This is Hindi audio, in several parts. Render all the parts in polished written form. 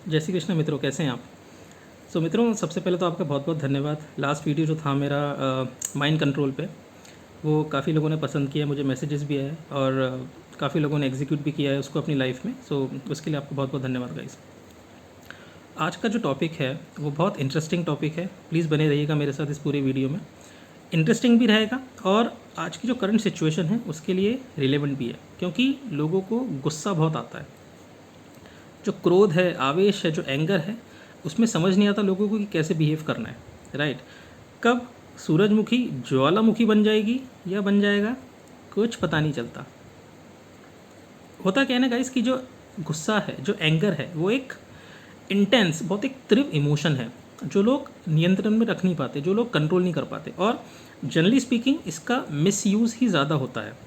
जय श्री कृष्ण मित्रों, कैसे हैं आप। मित्रों, सबसे पहले तो आपका बहुत बहुत धन्यवाद। लास्ट वीडियो जो था मेरा माइंड कंट्रोल पे, वो काफ़ी लोगों ने पसंद किया, मुझे मैसेजेस भी आए और काफ़ी लोगों ने एग्जीक्यूट भी किया है उसको अपनी लाइफ में। उसके लिए आपको बहुत बहुत धन्यवाद गाइस। आज का जो टॉपिक है वो बहुत इंटरेस्टिंग टॉपिक है। प्लीज़ बने रहिएगा मेरे साथ इस पूरे वीडियो में। इंटरेस्टिंग भी रहेगा और आज की जो करंट सिचुएशन है उसके लिए रिलेवेंट भी है, क्योंकि लोगों को गुस्सा बहुत आता है। जो क्रोध है, आवेश है, जो एंगर है, उसमें समझ नहीं आता लोगों को कि कैसे बिहेव करना है। राइट। कब सूरजमुखी ज्वालामुखी बन जाएगी या बन जाएगा, कुछ पता नहीं चलता। होता क्या है ना गाइस कि जो गुस्सा है, जो एंगर है, वो एक इंटेंस, बहुत एक तीव्र इमोशन है जो लोग नियंत्रण में रख नहीं पाते, जो लोग कंट्रोल नहीं कर पाते। और जनरली स्पीकिंग इसका मिसयूज़ ही ज़्यादा होता है।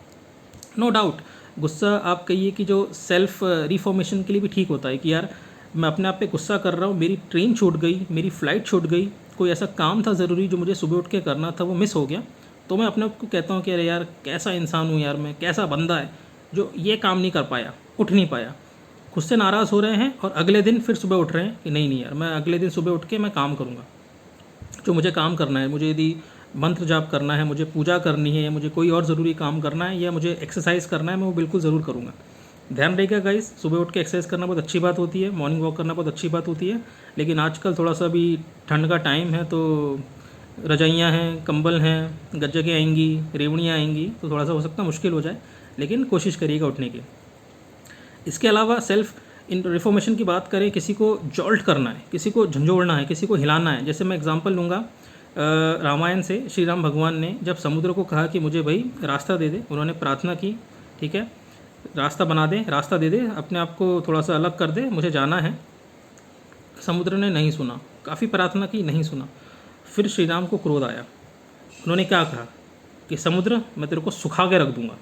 नो डाउट गुस्सा आप कहिए कि जो सेल्फ रिफॉर्मेशन के लिए भी ठीक होता है कि यार मैं अपने आप पे गुस्सा कर रहा हूँ, मेरी ट्रेन छूट गई, मेरी फ़्लाइट छूट गई, कोई ऐसा काम था ज़रूरी जो मुझे सुबह उठ के करना था वो मिस हो गया, तो मैं अपने आप को कहता हूँ कि अरे यार कैसा इंसान हूँ यार, मैं कैसा बंदा है जो ये काम नहीं कर पाया, उठ नहीं पाया। खुद से नाराज़ हो रहे हैं और अगले दिन फिर सुबह उठ रहे हैं कि नहीं नहीं यार, मैं अगले दिन सुबह उठ के मैं काम करूँगा, जो मुझे काम करना है। मुझे यदि मंत्र जाप करना है, मुझे पूजा करनी है, या मुझे कोई और ज़रूरी काम करना है, या मुझे एक्सरसाइज करना है, मैं वो बिल्कुल ज़रूर करूँगा। ध्यान रखिएगा गाइस, सुबह उठ के एक्सरसाइज करना बहुत अच्छी बात होती है, मॉर्निंग वॉक करना बहुत अच्छी बात होती है। लेकिन आजकल थोड़ा सा भी ठंड का टाइम है तो रजाइयाँ हैं, कंबल हैं, गज्जकें आएंगी, रेवड़ियाँ आएंगी, तो थोड़ा सा हो सकता है मुश्किल हो जाए, लेकिन कोशिश करिएगा उठने की। इसके अलावा सेल्फ इन रिफॉर्मेशन की बात करें, किसी को जॉल्ट करना है, किसी को झंझोड़ना है, किसी को हिलाना है। जैसे मैं एग्जांपल लूँगा रामायण से। श्री राम भगवान ने जब समुद्र को कहा कि मुझे भाई रास्ता दे दे, उन्होंने प्रार्थना की, ठीक है, रास्ता बना दे, रास्ता दे दे, अपने आप को थोड़ा सा अलग कर दे, मुझे जाना है। समुद्र ने नहीं सुना, काफ़ी प्रार्थना की, नहीं सुना। फिर श्री राम को क्रोध आया। उन्होंने क्या कहा कि समुद्र मैं तेरे को सुखा के रख दूंगा।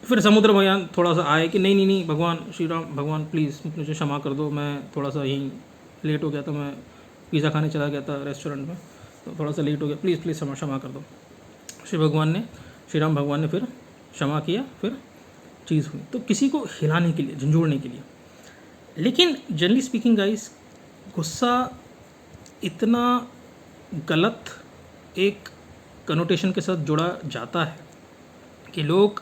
फिर समुद्र भगवान थोड़ा सा आए कि नहीं नहीं नहीं भगवान, श्री राम भगवान प्लीज़ मुझे क्षमा कर दो, मैं थोड़ा सा यहीं लेट हो गया था, मैं पिज़्ज़ा खाने चला गया था रेस्टोरेंट में, तो थोड़ा सा लेट हो गया, प्लीज़ प्लीज़ क्षमा कर दो। श्री राम भगवान ने फिर क्षमा किया, फिर चीज़ हुई। तो किसी को हिलाने के लिए, झंझोड़ने के लिए। लेकिन जनरली स्पीकिंग गाइस, गुस्सा इतना गलत एक कनोटेशन के साथ जुड़ा जाता है कि लोग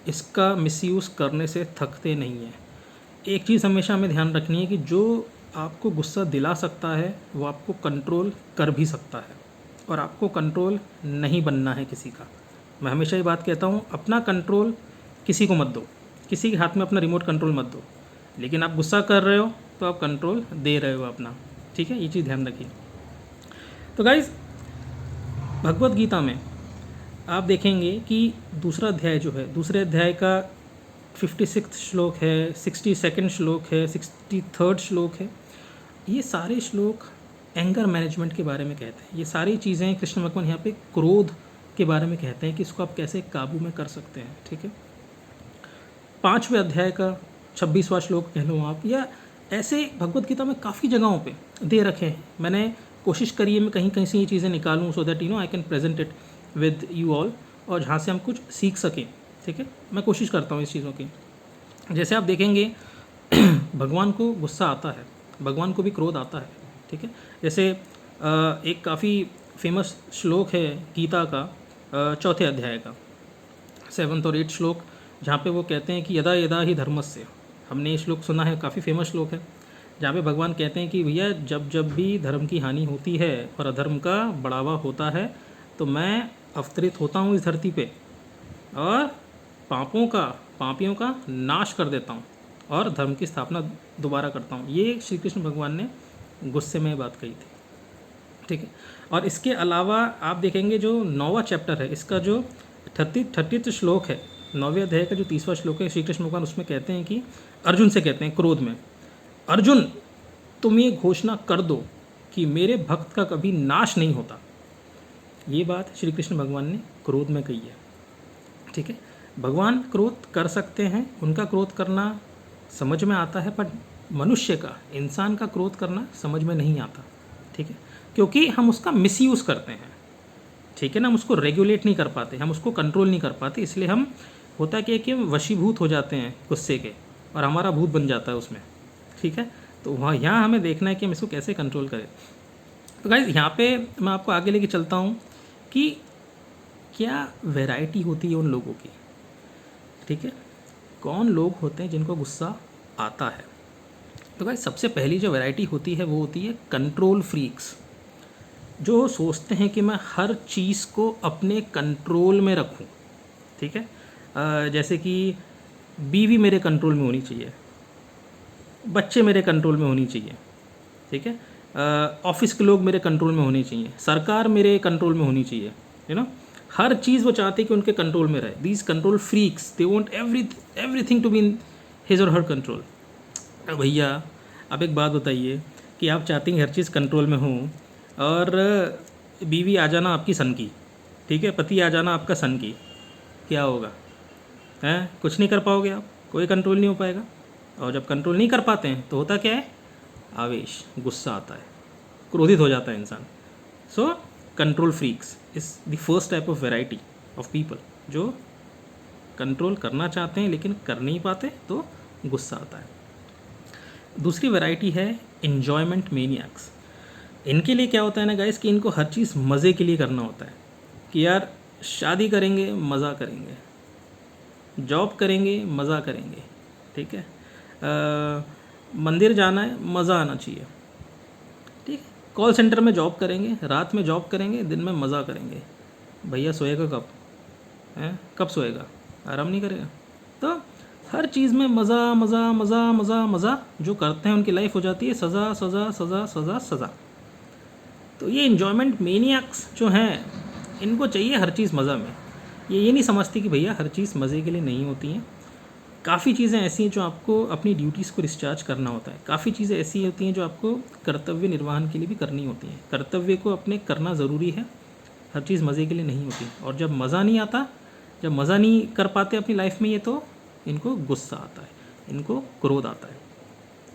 इसका मिसयूज़ करने से थकते नहीं हैं। एक चीज़ हमेशा हमें ध्यान रखनी है कि जो आपको गुस्सा दिला सकता है वो आपको कंट्रोल कर भी सकता है, और आपको कंट्रोल नहीं बनना है किसी का। मैं हमेशा ये बात कहता हूँ, अपना कंट्रोल किसी को मत दो, किसी के हाथ में अपना रिमोट कंट्रोल मत दो। लेकिन आप गुस्सा कर रहे हो तो आप कंट्रोल दे रहे हो अपना, ठीक है, ये चीज़ ध्यान रखिए। तो गाइज़, भगवत गीता में आप देखेंगे कि दूसरा अध्याय जो है, दूसरे अध्याय का 56 श्लोक है, 62 श्लोक है, 63 श्लोक है, ये सारे श्लोक एंगर मैनेजमेंट के बारे में कहते हैं। ये सारी चीज़ें कृष्ण भगवान यहाँ पे क्रोध के बारे में कहते हैं कि इसको आप कैसे काबू में कर सकते हैं, ठीक है। 5वें अध्याय का 26वां श्लोक कह लो आप, या ऐसे भगवत गीता में काफ़ी जगहों पे दे रखे हैं। मैंने कोशिश करी है मैं कहीं कहीं से ये चीज़ें निकालूं so that I can present it with you all, और जहाँ से हम कुछ सीख सकें, ठीक है। मैं कोशिश करता हूँ इस चीज़ों की। जैसे आप देखेंगे भगवान को गुस्सा आता है, भगवान को भी क्रोध आता है, ठीक है। जैसे एक काफ़ी फेमस श्लोक है गीता का 4थे अध्याय का 7th और 8th श्लोक, जहाँ पे वो कहते हैं कि यदा यदा ही धर्मस्य। हमने ये श्लोक सुना है, काफ़ी फेमस श्लोक है, जहाँ पे भगवान कहते हैं कि भैया जब जब भी धर्म की हानि होती है और अधर्म का बढ़ावा होता है तो मैं अवतरित होता हूँ इस धरती पे और पापियों का नाश कर देता हूँ और धर्म की स्थापना दोबारा करता हूँ। ये श्री कृष्ण भगवान ने गुस्से में बात कही थी, ठीक है। और इसके अलावा आप देखेंगे जो 9वां चैप्टर है, इसका जो 30th श्लोक है, 9वें अध्याय का जो 30वां श्लोक है, श्री कृष्ण भगवान उसमें कहते हैं कि अर्जुन से कहते हैं क्रोध में, अर्जुन तुम ये घोषणा कर दो कि मेरे भक्त का कभी नाश नहीं होता। ये बात श्री कृष्ण भगवान ने क्रोध में कही है, ठीक है। भगवान क्रोध कर सकते हैं, उनका क्रोध करना समझ में आता है, पर मनुष्य का, इंसान का क्रोध करना समझ में नहीं आता, ठीक है, क्योंकि हम उसका मिसयूज़ करते हैं, ठीक है ना। हम उसको रेगुलेट नहीं कर पाते, हम उसको कंट्रोल नहीं कर पाते, इसलिए हम होता क्या है कि हम वशीभूत हो जाते हैं गुस्से के और हमारा भूत बन जाता है उसमें, ठीक है। तो वहाँ यहाँ हमें देखना है कि हम इसको कैसे कंट्रोल करें। तो गाइस यहाँ पे मैं आपको आगे लेके चलता हूँ कि क्या वैरायटी होती है उन लोगों की, ठीक है, कौन लोग होते हैं जिनको गुस्सा आता है। तो गाइस सबसे पहली जो वैरायटी होती है वो होती है कंट्रोल फ्रीक्स, जो सोचते हैं कि मैं हर चीज़ को अपने कंट्रोल में रखूं, ठीक है। जैसे कि बीवी मेरे कंट्रोल में होनी चाहिए, बच्चे मेरे कंट्रोल में होनी चाहिए, ठीक है, ऑफिस के लोग मेरे कंट्रोल में होने चाहिए, सरकार मेरे कंट्रोल में होनी चाहिए, यू नो। हर चीज़ वो चाहते हैं कि उनके कंट्रोल में रहे। These control freaks they want everything to be in his or her control. भैया आप एक बात बताइए कि आप चाहती हैं हर चीज़ कंट्रोल में हो और बीवी आ जाना आपकी सन की, ठीक है, पति आ जाना आपका सन की, क्या होगा? हैं, कुछ नहीं कर पाओगे आप, कोई कंट्रोल नहीं हो पाएगा। और जब कंट्रोल नहीं कर पाते हैं तो होता क्या है? आवेश, गुस्सा आता है, क्रोधित हो जाता है इंसान। So control freaks is the first type of variety of people जो कंट्रोल करना चाहते हैं लेकिन कर नहीं पाते, तो गुस्सा आता है। दूसरी वैरायटी है इन्जॉयमेंट मेनियाक्स। इनके लिए क्या होता है ना गाइस कि इनको हर चीज़ मज़े के लिए करना होता है कि यार शादी करेंगे मज़ा करेंगे, जॉब करेंगे मज़ा करेंगे, ठीक है, मंदिर जाना है मज़ा आना चाहिए, ठीक है, कॉल सेंटर में जॉब करेंगे, रात में जॉब करेंगे, दिन में मज़ा करेंगे। भैया सोएगा कब? हैं, कब सोएगा? आराम नहीं करेगा। तो हर चीज़ में मज़ा मज़ा मज़ा मज़ा मज़ा, जो करते हैं उनकी लाइफ हो जाती है सज़ा सज़ा सज़ा सज़ा सज़ा। तो ये इन्जॉयमेंट मेनियाक्स जो हैं, इनको चाहिए हर चीज़ मज़ा में। ये नहीं समझती कि भैया हर चीज़ मज़े के लिए नहीं होती हैं। काफ़ी चीज़ें ऐसी हैं जो आपको अपनी ड्यूटीज़ को डिस्चार्ज करना होता है। काफ़ी चीज़ें ऐसी होती हैं जो आपको कर्तव्य निर्वहन के लिए भी करनी होती हैं। कर्तव्य को अपने करना ज़रूरी है, हर चीज़ मज़े के लिए नहीं होती। और जब मज़ा नहीं आता, जब मज़ा नहीं कर पाते अपनी लाइफ में ये, तो इनको गुस्सा आता है, इनको क्रोध आता है,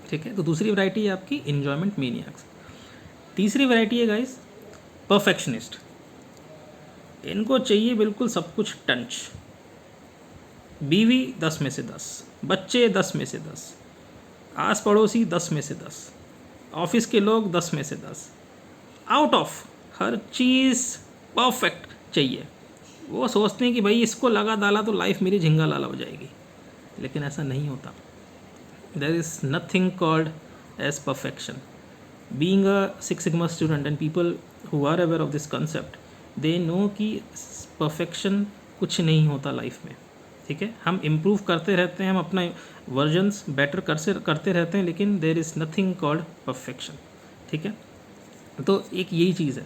ठीक है। तो दूसरी वैरायटी है आपकी इन्जॉयमेंट मेनियाक्स। तीसरी वैरायटी है गाइस परफेक्शनिस्ट। इनको चाहिए बिल्कुल सब कुछ टंच। बीवी 10 में से 10, बच्चे 10 में से 10, आस पड़ोसी 10 में से 10, ऑफिस के लोग 10 में से 10, out of, her cheese perfect चाहिए। वो सोचते हैं कि भाई इसको लगा डाला तो लाइफ मेरी झिंगा लाला हो जाएगी, लेकिन ऐसा नहीं होता। There is nothing called as perfection. Being a Six Sigma student and people who are aware of this concept, they know कि perfection कुछ नहीं होता लाइफ में, ठीक है। हम इम्प्रूव करते रहते हैं, हम अपना वर्जन्स बेटर करते रहते हैं, लेकिन there is nothing called perfection, ठीक है। तो एक यही चीज़ है।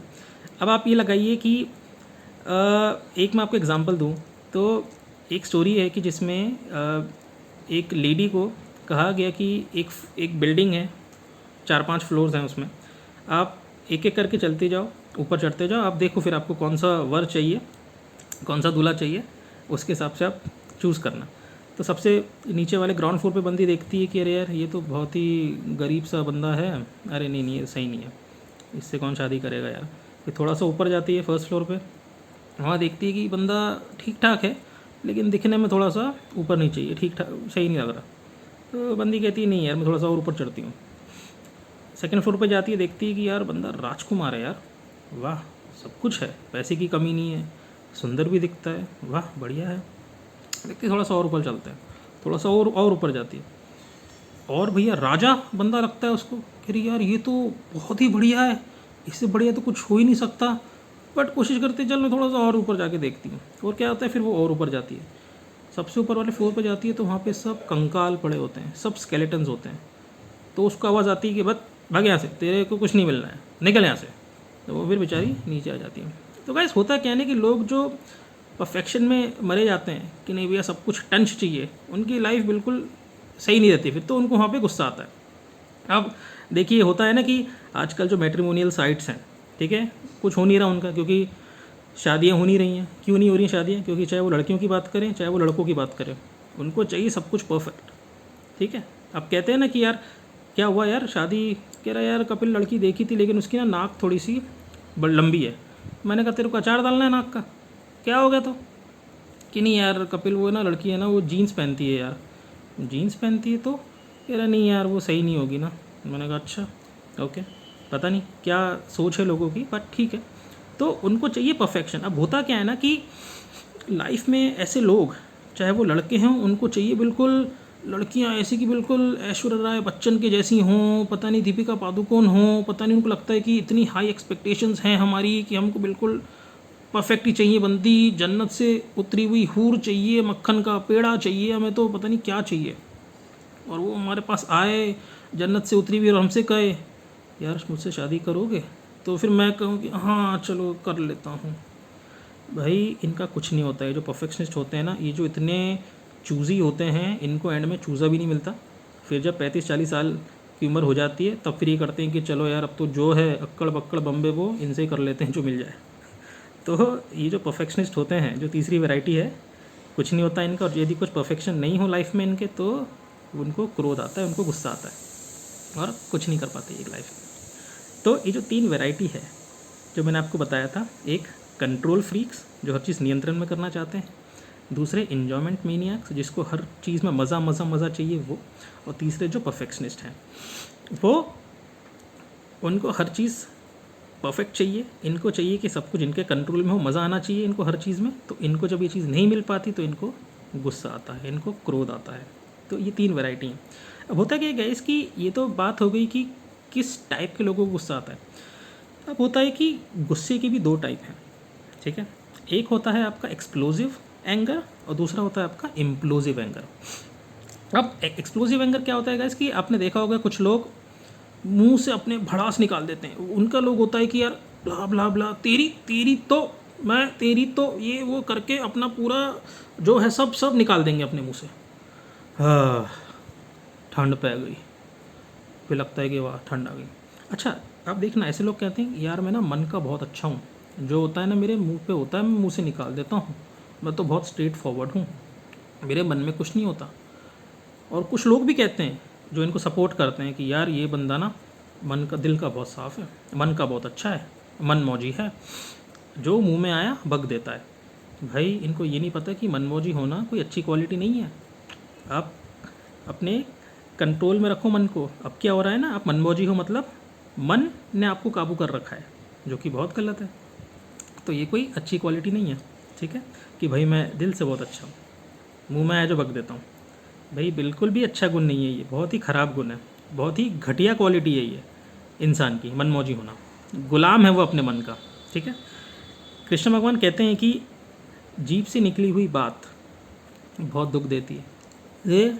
अब आप ये लगाइए कि एक मैं आपको एग्जांपल दूं, तो एक स्टोरी है कि जिसमें एक लेडी को कहा गया कि एक बिल्डिंग है, 4-5 फ्लोर्स हैं, उसमें आप एक एक करके चलते जाओ, ऊपर चढ़ते जाओ, आप देखो फिर आपको कौन सा वर चाहिए, कौन सा दूल्हा चाहिए, उसके हिसाब से आप चूज़ करना। तो सबसे नीचे वाले ग्राउंड फ्लोर पे बंदी देखती है कि अरे यार ये तो बहुत ही गरीब सा बंदा है, अरे नहीं ये सही नहीं है, इससे कौन शादी करेगा यार। फिर थोड़ा सा ऊपर जाती है फर्स्ट फ्लोर पे, वहाँ देखती है कि बंदा ठीक ठाक है लेकिन दिखने में थोड़ा सा ऊपर नहीं चाहिए, ठीक ठाक सही नहीं लग रहा। तो बंदी कहती है नहीं यार मैं थोड़ा सा और ऊपर चढ़ती हूँ। सेकंड फ्लोर पे जाती है, देखती है कि यार बंदा राजकुमार है यार, वाह सब कुछ है, पैसे की कमी नहीं है, सुंदर भी दिखता है, वाह बढ़िया है। देखती है थोड़ा सा और ऊपर चलते हैं, थोड़ा सा और ऊपर जाती है, और भैया राजा बंदा लगता है उसको, कह रही यार ये तो बहुत ही बढ़िया है, इससे बढ़िया तो कुछ हो ही नहीं सकता। बट कोशिश करती है चल मैं थोड़ा सा और ऊपर जाके देखती हूँ। और क्या होता है फिर वो और ऊपर जाती है, सबसे ऊपर वाले फ्लोर पर जाती है, तो वहाँ पे सब कंकाल पड़े होते हैं, सब स्केलेटन्स होते हैं। तो उसको आवाज़ आती है कि बस भाग यहाँ से, तेरे को कुछ नहीं मिलना है, निकल यहाँ से। तो वो फिर बेचारी नीचे आ जाती है। तो गाइस होता क्या है ना कि लोग जो परफेक्शन में मरे जाते हैं कि नहीं भैया सब कुछ टंच चाहिए, उनकी लाइफ बिल्कुल सही नहीं रहती, फिर तो उनको वहाँ पे गुस्सा आता है। अब देखिए होता है ना कि आजकल जो मैट्रिमोनियल साइट्स हैं, ठीक है, कुछ हो नहीं रहा उनका, क्योंकि शादियाँ हो नहीं रही हैं। क्यों नहीं हो रही हैं शादियाँ? क्योंकि चाहे वो लड़कियों की बात करें चाहे वो लड़कों की बात करें, उनको चाहिए सब कुछ परफेक्ट, ठीक है। अब कहते हैं ना कि यार क्या हुआ यार शादी, कह रहा यार कपिल लड़की देखी थी लेकिन उसकी ना नाक थोड़ी सी लंबी है। मैंने कहा तेरे को अचार डालना है नाक का, क्या हो गया? तो कि नहीं यार कपिल वो ना लड़की है ना वो जीन्स पहनती है यार, जीन्स पहनती है, तो कह रहा नहीं यार वो सही नहीं होगी ना। मैंने कहा अच्छा ओके, पता नहीं क्या सोच है लोगों की, बट ठीक है। तो उनको चाहिए परफेक्शन। अब होता क्या है ना कि लाइफ में ऐसे लोग, चाहे वो लड़के हों, उनको चाहिए बिल्कुल लड़कियां ऐसी कि बिल्कुल ऐश्वर्या राय बच्चन के जैसी हों, पता नहीं दीपिका पादुकोण हों, पता नहीं उनको लगता है कि इतनी हाई एक्सपेक्टेशंस हैं हमारी कि हमको बिल्कुल परफेक्ट ही चाहिए बंदी, जन्नत से उतरी हुई हूर चाहिए, मक्खन का पेड़ा चाहिए, हमें तो पता नहीं क्या चाहिए। और वो हमारे पास आए जन्नत से उतरी हुई और हमसे कहे यार मुझसे शादी करोगे, तो फिर मैं कहूँ कि हाँ चलो कर लेता हूँ। भाई इनका कुछ नहीं होता है। जो परफेक्शनिस्ट होते हैं ना, ये जो इतने चूज़ी होते हैं, इनको एंड में चूज़ा भी नहीं मिलता। फिर जब 35-40 साल की उम्र हो जाती है तब फिर ये करते हैं कि चलो यार अब तो जो है अक्कड़ बक्कड़ बम्बे वो इनसे ही कर लेते हैं जो मिल जाए। तो ये जो परफेक्शनिस्ट होते हैं, जो तीसरी वैरायटी है, कुछ नहीं होता इनका। और यदि कुछ परफेक्शन नहीं हो लाइफ में इनके तो उनको क्रोध आता है, उनको गुस्सा आता है और कुछ नहीं कर पाते एक लाइफ में। तो ये जो 3 वैरायटी है जो मैंने आपको बताया था, एक कंट्रोल फ्रीक्स जो हर चीज़ नियंत्रण में करना चाहते हैं, दूसरे इन्जॉयमेंट मीनियाक्स जिसको हर चीज़ में मज़ा मज़ा मज़ा चाहिए वो, और तीसरे जो परफेक्शनिस्ट हैं वो, उनको हर चीज़ परफेक्ट चाहिए। इनको चाहिए कि सब कुछ इनके कंट्रोल में हो, मज़ा आना चाहिए इनको हर चीज़ में। तो इनको जब ये चीज़ नहीं मिल पाती तो इनको गुस्सा आता है, इनको क्रोध आता है। तो ये 3 वैरायटी हैं। अब होता क्या है गाइस कि ये तो बात हो गई कि किस टाइप के लोगों को गुस्सा आता है। अब होता है कि गुस्से के भी 2 टाइप हैं, ठीक है। एक होता है आपका एक्सप्लोजिव एंगर और दूसरा होता है आपका इम्प्लोजिव एंगर। अब एक्सप्लोजिव एंगर क्या होता है गाइस कि आपने देखा होगा कुछ लोग मुंह से अपने भड़ास निकाल देते हैं। उनका लोग होता है कि यार ब्ला ब्ला ब्ला, तेरी तेरी तो मैं तेरी तो ये वो करके अपना पूरा जो है सब निकाल देंगे अपने मुंह से। हाँ, ठंड पै गई, फिर लगता है कि वाह ठंड आ गई। अच्छा आप देखना, ऐसे लोग कहते हैं यार मैं ना मन का बहुत अच्छा हूँ, जो होता है ना मेरे मुंह पे होता है मैं मुंह से निकाल देता हूँ, मैं तो बहुत स्ट्रेट फॉरवर्ड हूँ, मेरे मन में कुछ नहीं होता। और कुछ लोग भी कहते हैं जो इनको सपोर्ट करते हैं कि यार ये बंदा ना मन का, दिल का बहुत साफ़ है, मन का बहुत अच्छा है, मन मौजी है, जो मुंह में आया बक देता है। भाई इनको ये नहीं पता कि मनमौजी होना कोई अच्छी क्वालिटी नहीं है। आप अपने कंट्रोल में रखो मन को। अब क्या हो रहा है ना, आप मनमौजी हो मतलब मन ने आपको काबू कर रखा है, जो कि बहुत गलत है। तो ये कोई अच्छी क्वालिटी नहीं है, ठीक है, कि भाई मैं दिल से बहुत अच्छा हूँ, मुँह में आया जो बक देता हूँ। भाई बिल्कुल भी अच्छा गुण नहीं है ये, बहुत ही ख़राब गुण है, बहुत ही घटिया क्वालिटी है ये इंसान की, मनमौजी होना। गुलाम है वो अपने मन का, ठीक है। कृष्ण भगवान कहते हैं कि जीभ से निकली हुई बात बहुत दुख देती है। ये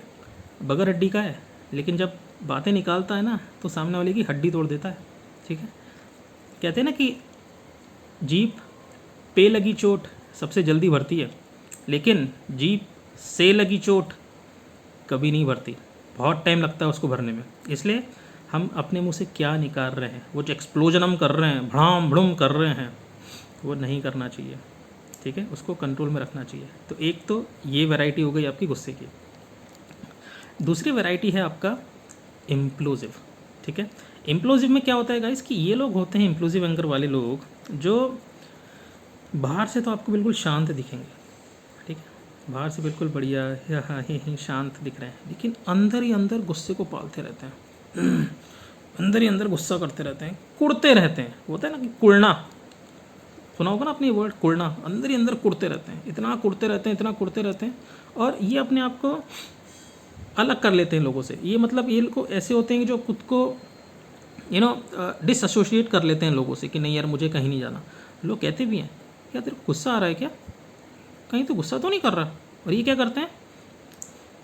बगर हड्डी का है, लेकिन जब बातें निकालता है ना तो सामने वाले की हड्डी तोड़ देता है, ठीक है। कहते हैं ना कि जीभ पे लगी चोट सबसे जल्दी भरती है, लेकिन जीभ से लगी चोट कभी नहीं भरती, बहुत टाइम लगता है उसको भरने में। इसलिए हम अपने मुंह से क्या निकाल रहे हैं, वो जो एक्सप्लोजन हम कर रहे हैं, भड़ाम भड़ुम कर रहे हैं, वो नहीं करना चाहिए, ठीक है, उसको कंट्रोल में रखना चाहिए। तो एक तो ये वैरायटी हो गई आपकी गुस्से की। दूसरी वैरायटी है आपका इम्प्लोजिव, ठीक है। इम्प्लोजिव में क्या होता है गाइस कि ये लोग होते हैं, इम्प्लोजिव एंगर वाले लोग, जो बाहर से तो आपको बिल्कुल शांत दिखेंगे, ठीक है, बाहर से बिल्कुल बढ़िया हाँ ही शांत दिख रहे हैं, लेकिन अंदर ही अंदर गुस्से को पालते रहते हैं अंदर ही अंदर गुस्सा करते रहते हैं, कुड़ते रहते हैं। होता है ना कि कुड़ना, सुना होगा ना आपने ये वर्ड कुड़ना, अंदर ही अंदर कुड़ते रहते हैं, इतना कुड़ते रहते हैं, इतना कुड़ते रहते हैं। और ये अपने आप को अलग कर लेते हैं लोगों से। ये मतलब ये लोग ऐसे होते हैं कि जो खुद को डिसएसोशिएट कर लेते हैं लोगों से कि नहीं यार मुझे कहीं नहीं जाना। लोग कहते भी हैं क्या तेरे को गुस्सा आ रहा है क्या, कहीं तो गुस्सा तो नहीं कर रहा। और ये क्या करते हैं,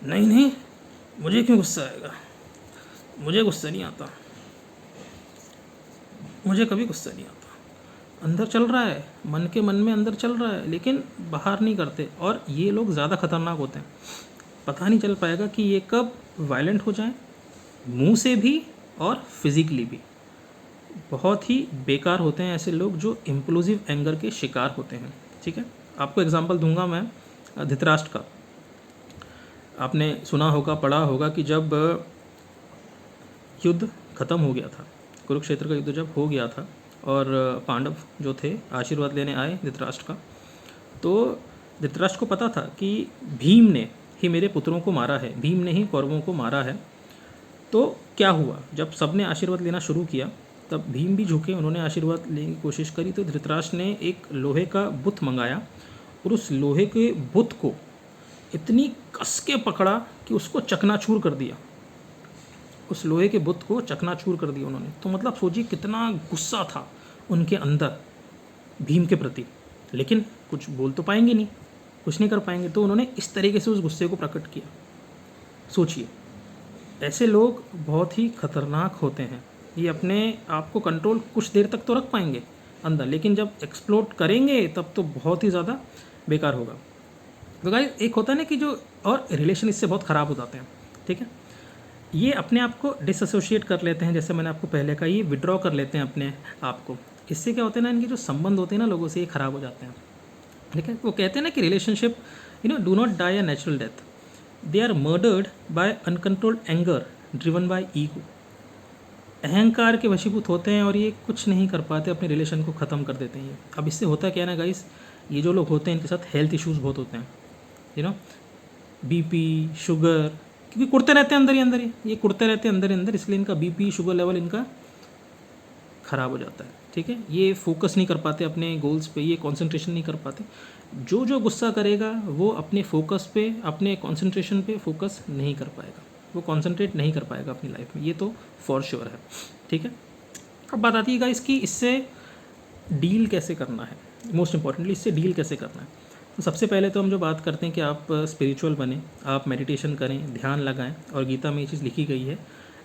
नहीं नहीं मुझे क्यों गुस्सा आएगा, मुझे गुस्सा नहीं आता, मुझे कभी गुस्सा नहीं आता। अंदर चल रहा है, मन के मन में अंदर चल रहा है, लेकिन बाहर नहीं करते। और ये लोग ज़्यादा खतरनाक होते हैं, पता नहीं चल पाएगा कि ये कब वायलेंट हो जाएं, मुंह से भी और फिजिकली भी। बहुत ही बेकार होते हैं ऐसे लोग जो इम्प्लोजिव एंगर के शिकार होते हैं, ठीक है। आपको एग्जांपल दूंगा मैं धृतराष्ट्र का। आपने सुना होगा, पढ़ा होगा कि जब युद्ध खत्म हो गया था, कुरुक्षेत्र का युद्ध जब हो गया था और पांडव जो थे आशीर्वाद लेने आए धृतराष्ट्र का, तो धृतराष्ट्र को पता था कि भीम ने ही मेरे पुत्रों को मारा है, भीम ने ही कौरवों को मारा है, तो क्या हुआ, जब सबने आशीर्वाद लेना शुरू किया तब भीम भी झुके, उन्होंने आशीर्वाद लेने की कोशिश करी। तो धृतराष्ट्र ने एक लोहे का बुत मंगाया और उस लोहे के बुत को इतनी कस के पकड़ा कि उसको चकनाचूर कर दिया। उस लोहे के बुत को चकनाचूर कर दिया उन्होंने। तो मतलब सोचिए कितना गुस्सा था उनके अंदर भीम के प्रति, लेकिन कुछ बोल तो पाएंगे नहीं, कुछ नहीं कर पाएंगे। तो उन्होंने इस तरीके से उस गुस्से को प्रकट किया। सोचिए, ऐसे लोग बहुत ही खतरनाक होते हैं। ये अपने आप को कंट्रोल कुछ देर तक तो रख पाएंगे अंदर, लेकिन जब एक्सप्लोड करेंगे तब तो बहुत ही ज़्यादा बेकार होगा। तो गाइस एक होता है ना कि जो, और रिलेशन इससे बहुत ख़राब हो जाते हैं, ठीक है। ये अपने आप को डिसएसोशिएट कर लेते हैं, जैसे मैंने आपको पहले कहा, ये विड्रॉ कर लेते हैं अपने आप को। इससे क्या होता है ना, इनके जो संबंध होते हैं ना लोगों से, ये ख़राब हो जाते हैं, ठीक है। वो कहते हैं ना कि relationship do not die a natural death, they are murdered by uncontrolled anger driven by ego. अहंकार के वशीभूत होते हैं और ये कुछ नहीं कर पाते, अपने रिलेशन को ख़त्म कर देते हैं ये। अब इससे होता क्या है ना गाइस, ये जो लोग होते हैं इनके साथ हेल्थ इश्यूज़ बहुत होते हैं, बीपी, शुगर, क्योंकि कुड़ते रहते हैं अंदर ही अंदर ये कुड़ते रहते हैं अंदर ही अंदर, इसलिए इनका बीपी शुगर लेवल इनका ख़राब हो जाता है, ठीक है। ये फोकस नहीं कर पाते अपने गोल्स पे, ये कंसंट्रेशन नहीं कर पाते। जो गुस्सा करेगा वो अपने फोकस पे, अपने कंसंट्रेशन पे फोकस नहीं कर पाएगा, वो कंसंट्रेट नहीं कर पाएगा अपनी लाइफ में, ये तो फॉर श्योर है, ठीक है। अब बात आती है गाइस कि इससे डील कैसे करना है, मोस्ट इंपॉर्टेंटली इससे डील कैसे करना है। तो सबसे पहले तो हम जो बात करते हैं कि आप स्पिरिचुअल बने, आप मेडिटेशन करें, ध्यान लगाएं, और गीता में ये चीज़ लिखी गई है,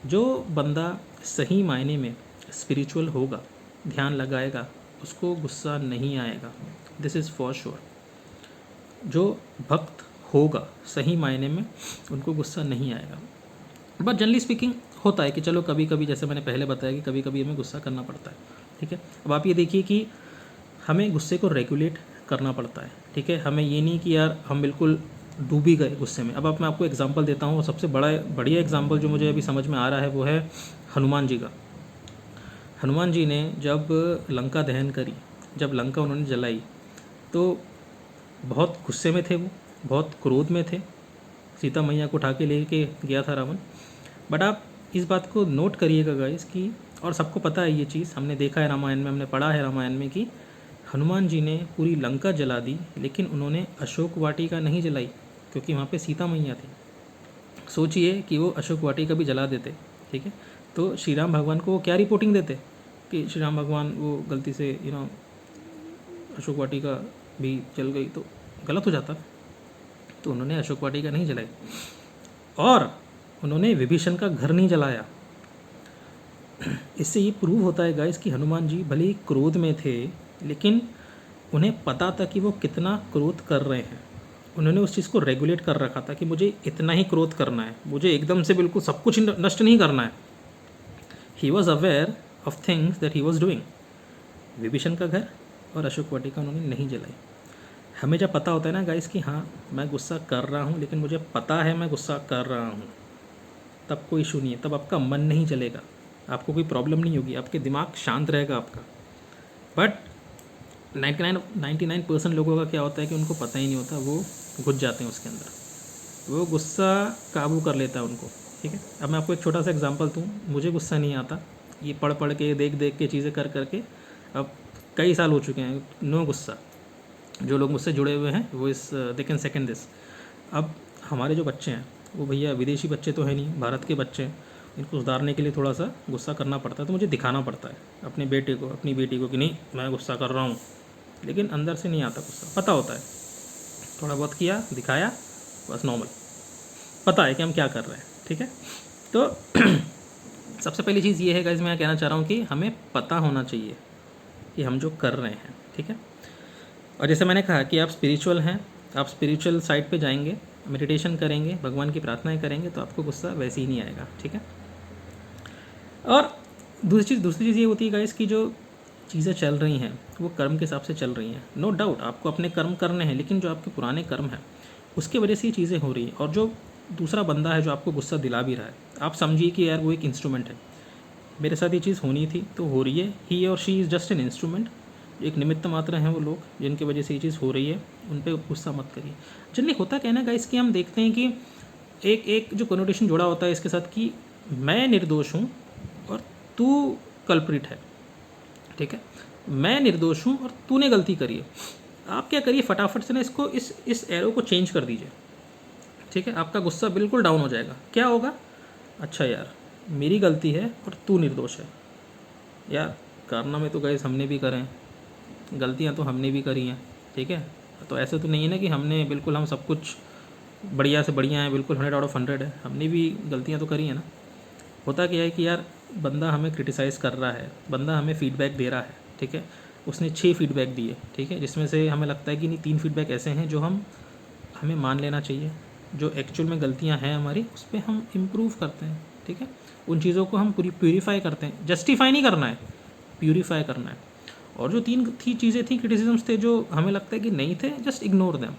जो बंदा सही मायने में स्पिरिचुअल होगा, ध्यान लगाएगा, उसको गुस्सा नहीं आएगा, दिस इज़ फॉर श्योर। जो भक्त होगा सही मायने में, उनको गुस्सा नहीं आएगा। बट जनरली स्पीकिंग होता है कि चलो कभी कभी, जैसे मैंने पहले बताया कि कभी कभी हमें गुस्सा करना पड़ता है, ठीक है। अब आप ये देखिए कि हमें गुस्से को रेगुलेट करना पड़ता है, ठीक है। हमें ये नहीं कि यार हम बिल्कुल डूब ही गए गुस्से में। अब मैं आपको एग्जांपल देता हूँ, सबसे बढ़िया एग्जांपल जो मुझे अभी समझ में आ रहा है वो है हनुमान जी का। हनुमान जी ने जब लंका दहन करी, जब लंका उन्होंने जलाई, तो बहुत गुस्से में थे, वो बहुत क्रोध में थे। सीता मैया को उठा के लेके गया था रावण। बट आप इस बात को नोट करिएगा गाइस कि, और सबको पता है ये चीज़, हमने देखा है रामायण में, हमने पढ़ा है रामायण में कि हनुमान जी ने पूरी लंका जला दी, लेकिन उन्होंने अशोक वाटिका नहीं जलाई, क्योंकि वहाँ पे सीता मैया थी। सोचिए कि वो अशोक वाटिका भी जला देते, ठीक है, तो श्री राम भगवान को वो क्या रिपोर्टिंग देते कि श्री राम भगवान वो गलती से अशोक वाटिका भी जल गई, तो गलत हो जाता। तो उन्होंने अशोक वाटिका नहीं जलाई, और उन्होंने विभीषण का घर नहीं जलाया। इससे ये प्रूव होता है गाइस कि हनुमान जी भले ही क्रोध में थे, लेकिन उन्हें पता था कि वो कितना क्रोध कर रहे हैं। उन्होंने उस चीज़ को रेगुलेट कर रखा था कि मुझे इतना ही क्रोध करना है, मुझे एकदम से बिल्कुल सब कुछ नष्ट नहीं करना है। He was aware of things that he was doing. Vibhishan का घर और अशोक वाटिका उन्होंने नहीं जलाई। हमें जब पता होता है ना गाइस कि हाँ मैं गुस्सा कर रहा हूँ, लेकिन मुझे पता है मैं गुस्सा कर रहा हूँ, तब कोई इशू नहीं है, तब आपका मन नहीं चलेगा, आपको कोई प्रॉब्लम नहीं होगी, आपके दिमाग शांत रहेगा आपका। बट 99% लोगों का क्या होता है कि उनको पता ही नहीं होता, वो घुस जाते हैं उसके अंदर, वो गुस्सा काबू कर लेता है उनको, ठीक है। अब मैं आपको एक छोटा सा एग्जांपल दूँ, मुझे गुस्सा नहीं आता, ये पढ़ पढ़ के देख देख के चीज़ें कर करके अब कई साल हो चुके हैं, नो गुस्सा। जो लोग मुझसे जुड़े हुए हैं वो इस दे कैन सेकेंड दिस। अब हमारे जो बच्चे हैं वो भैया विदेशी बच्चे तो है नहीं, भारत के बच्चे हैं, इनको सुधारने के लिए थोड़ा सा गुस्सा करना पड़ता है, तो मुझे दिखाना पड़ता है अपने बेटे को, अपनी बेटी को कि नहीं मैं गुस्सा कर रहा हूँ, लेकिन अंदर से नहीं आता गुस्सा। पता होता है, थोड़ा बहुत किया, दिखाया, बस नॉर्मल, पता है कि हम क्या कर रहे हैं, ठीक है। तो सबसे पहली चीज़ ये है गाइस, मैं कहना चाह रहा हूँ कि हमें पता होना चाहिए कि हम जो कर रहे हैं, ठीक है। और जैसे मैंने कहा कि आप स्पिरिचुअल हैं, आप स्पिरिचुअल साइड पे जाएंगे, मेडिटेशन करेंगे, भगवान की प्रार्थनाएं करेंगे, तो आपको गुस्सा वैसे ही नहीं आएगा, ठीक है। और दूसरी चीज़ ये होती है गाइस कि जो चीज़ें चल रही हैं वो कर्म के हिसाब से चल रही हैं। नो डाउट आपको अपने कर्म करने हैं, लेकिन जो आपके पुराने कर्म हैं उसके वजह से ये चीज़ें हो रही हैं। और जो दूसरा बंदा है जो आपको गुस्सा दिला भी रहा है, आप समझिए कि यार वो एक इंस्ट्रूमेंट है, मेरे साथ ये चीज़ होनी थी तो हो रही है, ही और she is just an instrument, एक निमित्त मात्र हैं वो लोग जिनकी वजह से ये चीज़ हो रही है, उन पर गुस्सा मत करिए। जनरली होता क्या है ना गाइस कि हम देखते हैं कि एक जो कनोटेशन जुड़ा होता है इसके साथ कि मैं निर्दोष हूँ और तू कल्प्रिट है, ठीक है। मैं निर्दोष हूँ और तूने गलती करी है। आप क्या करिए, फटाफट से ना इसको इस एरो को चेंज कर दीजिए, ठीक है। आपका गुस्सा बिल्कुल डाउन हो जाएगा। क्या होगा, अच्छा यार मेरी गलती है और तू निर्दोष है। यार कारनामे तो गाइस हमने भी करे हैं, गलतियाँ तो हमने भी करी हैं, ठीक है। तो ऐसे तो नहीं है ना कि हमने बिल्कुल हम सब कुछ बढ़िया से बढ़िया है, बिल्कुल 100 out of 100 है। हमने भी गलतियाँ तो करी हैं ना। होता क्या है कि यार बंदा हमें क्रिटिसाइज़ कर रहा है, बंदा हमें फीडबैक दे रहा है, ठीक है। उसने 6 फीडबैक दिए, ठीक है, जिसमें से हमें लगता है कि नहीं 3 फीडबैक ऐसे हैं जो हमें मान लेना चाहिए, जो एक्चुअल में गलतियाँ हैं हमारी उस पर हम इम्प्रूव करते हैं, ठीक है। उन चीज़ों को हम पूरी प्यूरीफाई करते हैं, जस्टिफाई नहीं करना है, प्यूरीफाई करना है। और जो 3 चीज़ें थी, क्रिटिसिजम्स थे जो हमें लगता है कि नहीं थे, just ignore them,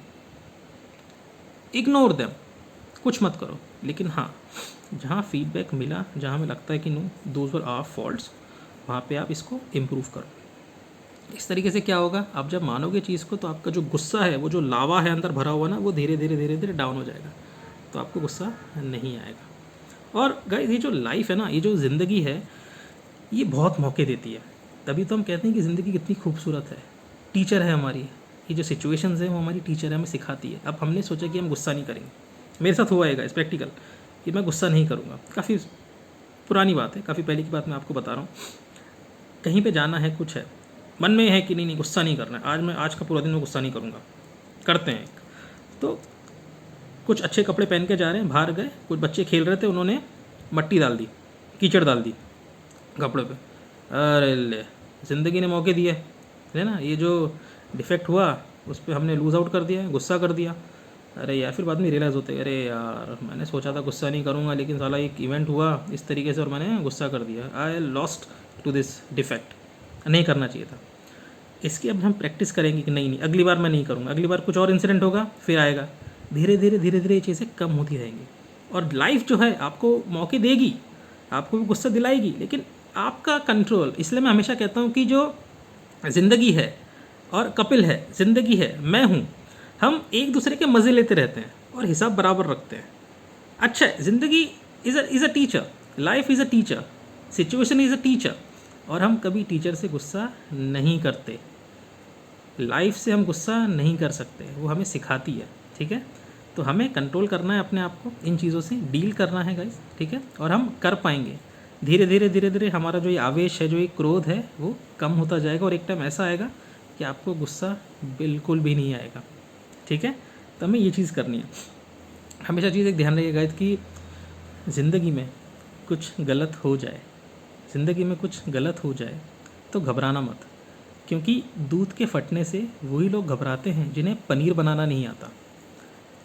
ignore them, कुछ मत करो। लेकिन हाँ, जहाँ फीडबैक मिला, जहाँ हमें लगता है कि no those were our faults, वहाँ पे आप इसको इम्प्रूव करो। इस तरीके से क्या होगा, आप जब मानोगे चीज़ को तो आपका जो गुस्सा है, वो जो लावा है अंदर भरा हुआ ना, वो धीरे धीरे डाउन हो जाएगा, तो आपको गुस्सा नहीं आएगा। और गाइस ये जो लाइफ है ना, ये जो ज़िंदगी है, ये बहुत मौके देती है। तभी तो हम कहते हैं कि ज़िंदगी कितनी खूबसूरत है, टीचर है हमारी। ये जो सिचुएशंस है वो हमारी टीचर है, हमें सिखाती है। अब हमने सोचा कि हम गुस्सा नहीं करेंगे, मेरे साथ हुआ है इस प्रैक्टिकल कि मैं गुस्सा नहीं करूँगा। काफ़ी पुरानी बात है, काफ़ी पहले की बात मैं आपको बता रहा हूँ। कहीं पे जाना है, कुछ है, मन में है कि नहीं गुस्सा नहीं करना है, आज का पूरा दिन मैं गुस्सा नहीं करूँगा। करते हैं तो कुछ अच्छे कपड़े पहन के जा रहे हैं, बाहर गए, कुछ बच्चे खेल रहे थे, उन्होंने मट्टी डाल दी, कीचड़ डाल दी कपड़े पे। अरे ले, ज़िंदगी ने मौके दिए है ना। ये जो डिफेक्ट हुआ उस पर हमने लूज़ आउट कर दिया, गुस्सा कर दिया। अरे यार फिर बाद में रियलाइज़ होते, अरे यार मैंने सोचा था गुस्सा नहीं करूँगा, लेकिन साला एक इवेंट हुआ इस तरीके से और मैंने गुस्सा कर दिया। I lost to this defect, नहीं करना चाहिए था। इसकी अब हम प्रैक्टिस करेंगे कि नहीं अगली बार मैं नहीं करूँगा, अगली बार कुछ और इंसिडेंट होगा फिर आएगा। धीरे धीरे ये चीज़ें कम होती रहेंगी और लाइफ जो है आपको मौके देगी, आपको भी गुस्सा दिलाएगी, लेकिन आपका कंट्रोल। इसलिए मैं हमेशा कहता हूँ कि जो ज़िंदगी है और कपिल है, ज़िंदगी है, मैं हूँ, हम एक दूसरे के मज़े लेते रहते हैं और हिसाब बराबर रखते हैं। अच्छा, ज़िंदगी is a teacher, life is a teacher, situation is a teacher, और हम कभी टीचर से गुस्सा नहीं करते। लाइफ से हम गुस्सा नहीं कर सकते, वो हमें सिखाती है, ठीक है। तो हमें कंट्रोल करना है अपने आप को, इन चीज़ों से डील करना है गाइस, ठीक है। और हम कर पाएंगे। धीरे धीरे हमारा जो ये आवेश है, जो ये क्रोध है, वो कम होता जाएगा और एक टाइम ऐसा आएगा कि आपको गुस्सा बिल्कुल भी नहीं आएगा, ठीक है। तो हमें ये चीज़ करनी है। हमेशा चीज़ एक ध्यान रखिएगा कि ज़िंदगी में कुछ गलत हो जाए, ज़िंदगी में कुछ गलत हो जाए तो घबराना मत, क्योंकि दूध के फटने से वही लोग घबराते हैं जिन्हें पनीर बनाना नहीं आता।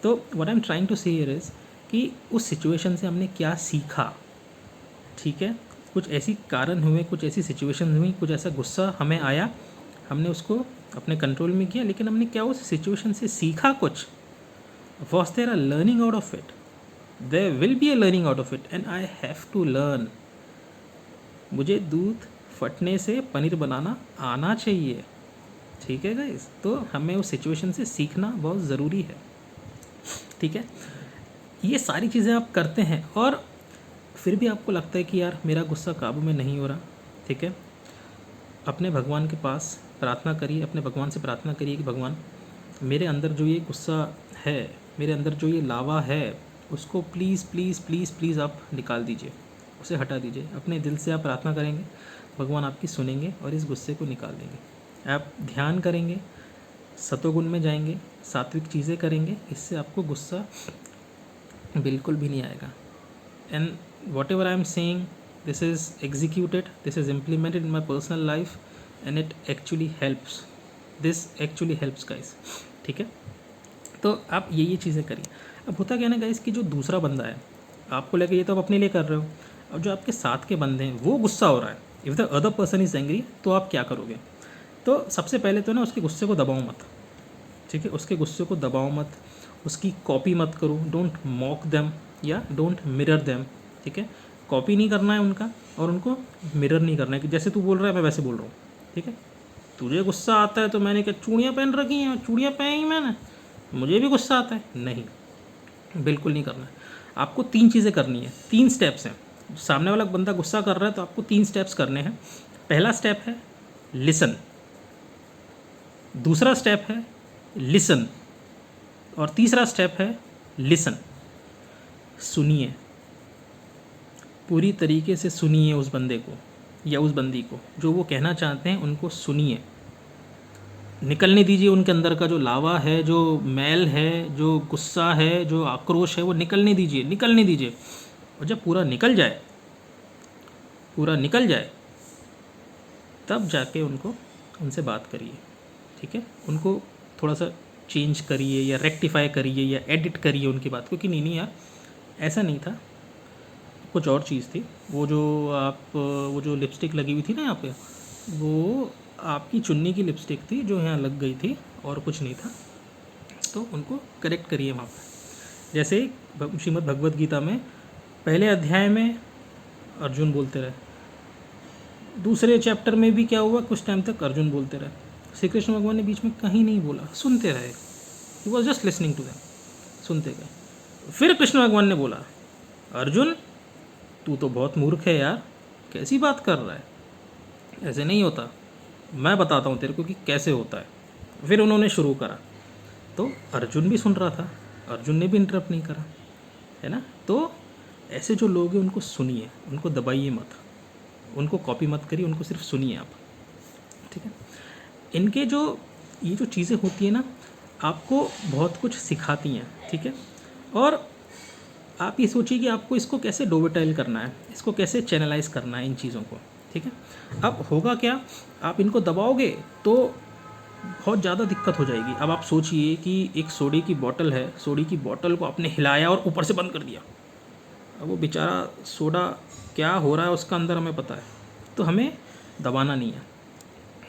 तो what I am trying to say here is कि उस सिचुएशन से हमने क्या सीखा, ठीक है। कुछ ऐसी कारण हुए, कुछ ऐसी सिचुएशन हुई, कुछ ऐसा गुस्सा हमें आया, हमने उसको अपने कंट्रोल में किया, लेकिन हमने क्या उस सिचुएशन से सीखा कुछ। Was there a learning out of it? There will be a learning out of it and I have to learn. मुझे दूध फटने से पनीर बनाना आना चाहिए, ठीक है गाइस। तो हमें उस सिचुएशन से सीखना बहुत ज़रूरी है, ठीक है। ये सारी चीज़ें आप करते हैं और फिर भी आपको लगता है कि यार मेरा गुस्सा काबू में नहीं हो रहा, ठीक है। अपने भगवान के पास प्रार्थना करिए, अपने भगवान से प्रार्थना करिए कि भगवान मेरे अंदर जो ये गुस्सा है, मेरे अंदर जो ये लावा है, उसको प्लीज़ प्लीज़ प्लीज़ प्लीज़ आप निकाल दीजिए, उसे हटा दीजिए। अपने दिल से आप प्रार्थना करेंगे, भगवान आपकी सुनेंगे और इस गुस्से को निकाल देंगे। आप ध्यान करेंगे, सतोगुण में जाएंगे, सात्विक चीज़ें करेंगे, इससे आपको गुस्सा बिल्कुल भी नहीं आएगा। And what ever I am saying, this is executed, this is implemented in my personal life and it actually helps, this actually helps guys, ठीक है। तो आप ये चीज़ें करिए। अब होता क्या ना गाइस कि जो दूसरा बंदा है आपको लेके, ये तो आप अपने लिए कर रहे हो, अब जो आपके साथ के बंदे हैं वो गुस्सा हो रहा है, if the other person is angry, तो आप क्या करोगे? तो सबसे पहले तो ना उसके गुस्से को दबाओ मत, ठीक है। उसके गुस्से को दबाओ मत, उसकी कॉपी मत करो, डोंट मॉक देम या डोंट मिरर देम, ठीक है। कॉपी नहीं करना है उनका और उनको मिरर नहीं करना है कि जैसे तू बोल रहा है मैं वैसे बोल रहा हूँ, ठीक है। तुझे गुस्सा आता है तो मैंने क्या चूड़ियाँ पहन रखी हैं, चूड़ियाँ पहनी मैंने, मुझे भी गुस्सा आता है, नहीं, बिल्कुल नहीं करना है। आपको 3 चीज़ें करनी है, 3 स्टेप्स हैं। सामने वाला बंदा गुस्सा कर रहा है तो आपको 3 स्टेप्स करने हैं। पहला स्टेप है लिसन, दूसरा स्टेप है लिसन, और तीसरा स्टेप है लिसन। सुनिए, पूरी तरीके से सुनिए उस बंदे को या उस बंदी को, जो वो कहना चाहते हैं उनको सुनिए। निकलने दीजिए उनके अंदर का जो लावा है, जो मैल है, जो गुस्सा है, जो आक्रोश है, वो निकलने दीजिए, निकलने दीजिए। और जब पूरा निकल जाए, पूरा निकल जाए, तब जाके उनसे बात करिए, ठीक है। उनको थोड़ा सा चेंज करिए या रेक्टिफाई करिए या एडिट करिए उनकी बात को कि नहीं यार ऐसा नहीं था, कुछ और चीज़ थी। वो जो लिपस्टिक लगी हुई थी ना यहाँ पे, वो आपकी चुन्नी की लिपस्टिक थी जो यहाँ लग गई थी और कुछ नहीं था। तो उनको करेक्ट करिए वहाँ पर। जैसे श्रीमद् भगवद गीता में पहले अध्याय में अर्जुन बोलते रहे, दूसरे चैप्टर में भी क्या हुआ, कुछ टाइम तक अर्जुन बोलते रहे, श्री कृष्ण भगवान ने बीच में कहीं नहीं बोला, सुनते रहे। He was just listening to them, सुनते गए। फिर कृष्ण भगवान ने बोला, अर्जुन तू तो बहुत मूर्ख है यार, कैसी बात कर रहा है, ऐसे नहीं होता, मैं बताता हूँ तेरे को कि कैसे होता है। फिर उन्होंने शुरू करा, तो अर्जुन भी सुन रहा था, अर्जुन ने भी इंटरप्ट नहीं करा, है ना। तो ऐसे जो लोग हैं उनको सुनिए, उनको दबाइए मत, उनको कॉपी मत करिए, उनको सिर्फ सुनिए आप, ठीक है। इनके ये जो चीज़ें होती हैं ना, आपको बहुत कुछ सिखाती हैं, ठीक है। और आप ये सोचिए कि आपको इसको कैसे डोवेटाइल करना है, इसको कैसे चैनलाइज करना है इन चीज़ों को, ठीक है। अब होगा क्या, आप इनको दबाओगे तो बहुत ज़्यादा दिक्कत हो जाएगी। अब आप सोचिए कि एक सोडे की बोतल है, सोडे की बोतल को आपने हिलाया और ऊपर से बंद कर दिया। अब वो बेचारा सोडा क्या हो रहा है उसका अंदर हमें पता है, तो हमें दबाना नहीं है,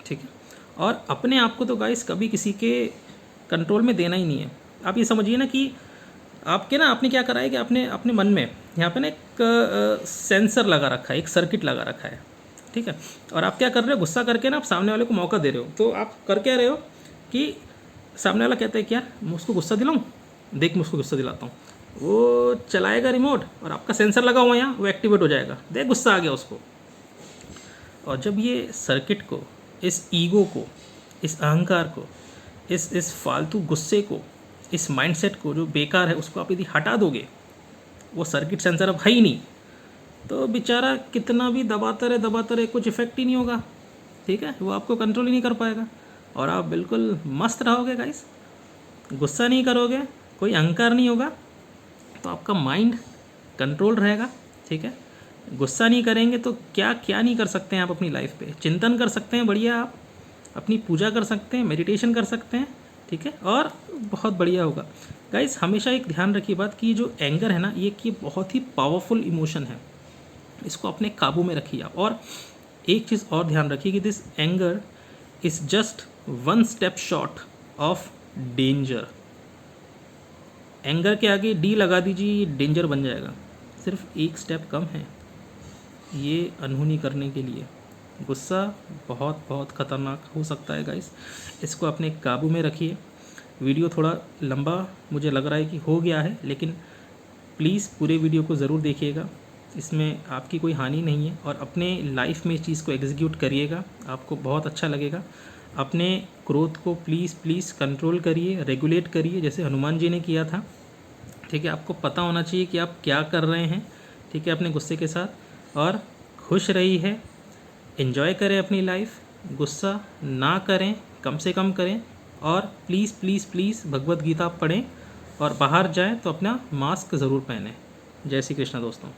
ठीक है। और अपने आप को तो गाइस कभी किसी के कंट्रोल में देना ही नहीं है। आप ये समझिए ना कि आपने क्या करा है कि आपने अपने मन में यहाँ पे ना एक सेंसर लगा रखा है, एक सर्किट लगा रखा है, ठीक है। और आप क्या कर रहे हो, गुस्सा करके ना आप सामने वाले को मौका दे रहे हो। तो आप कर क्या रहे हो कि सामने वाला कहता है कि यार मैं उसको गुस्सा दिलाऊँ, देख मैं उसको गुस्सा दिलाता हूँ, वो चलाएगा रिमोट और आपका सेंसर लगा हुआ है यहाँ, वो एक्टिवेट हो जाएगा, देख गुस्सा आ गया उसको। और जब ये सर्किट को, इस ईगो को, इस अहंकार को, इस फालतू गुस्से को, इस माइंडसेट को जो बेकार है, उसको आप यदि हटा दोगे, वो सर्किट सेंसर अब है ही नहीं, तो बेचारा कितना भी दबाता रहे कुछ इफेक्ट ही नहीं होगा, ठीक है। वो आपको कंट्रोल ही नहीं कर पाएगा और आप बिल्कुल मस्त रहोगे गाइस, गुस्सा नहीं करोगे, कोई अहंकार नहीं होगा, तो आपका माइंड कंट्रोल रहेगा, ठीक है। गुस्सा नहीं करेंगे तो क्या क्या नहीं कर सकते हैं आप अपनी लाइफ पे, चिंतन कर सकते हैं बढ़िया, आप अपनी पूजा कर सकते हैं, मेडिटेशन कर सकते हैं, ठीक है। और बहुत बढ़िया होगा गाइस। हमेशा एक ध्यान रखिए बात कि जो एंगर है ना, ये बहुत ही पावरफुल इमोशन है, इसको अपने काबू में रखिए आप। और एक चीज़ और ध्यान रखिए कि this anger is just 1 step short of danger. Anger के आगे डी लगा दीजिए, डेंजर बन जाएगा। सिर्फ एक स्टेप कम है ये अनहोनी करने के लिए। गुस्सा बहुत बहुत ख़तरनाक हो सकता है गाइस, इसको अपने काबू में रखिए। वीडियो थोड़ा लंबा मुझे लग रहा है कि हो गया है, लेकिन प्लीज़ पूरे वीडियो को ज़रूर देखिएगा, इसमें आपकी कोई हानि नहीं है। और अपने लाइफ में इस चीज़ को एग्जीक्यूट करिएगा, आपको बहुत अच्छा लगेगा। अपने क्रोध को प्लीज़ कंट्रोल करिए, रेगुलेट करिए, जैसे हनुमान जी ने किया था, ठीक है। आपको पता होना चाहिए कि आप क्या कर रहे हैं, ठीक है, अपने गुस्से के साथ। और खुश रही है, एंजॉय करें अपनी लाइफ, गुस्सा ना करें, कम से कम करें। और प्लीज़ भगवद गीता पढ़ें और बाहर जाएं तो अपना मास्क ज़रूर पहनें। जय श्री कृष्ण दोस्तों।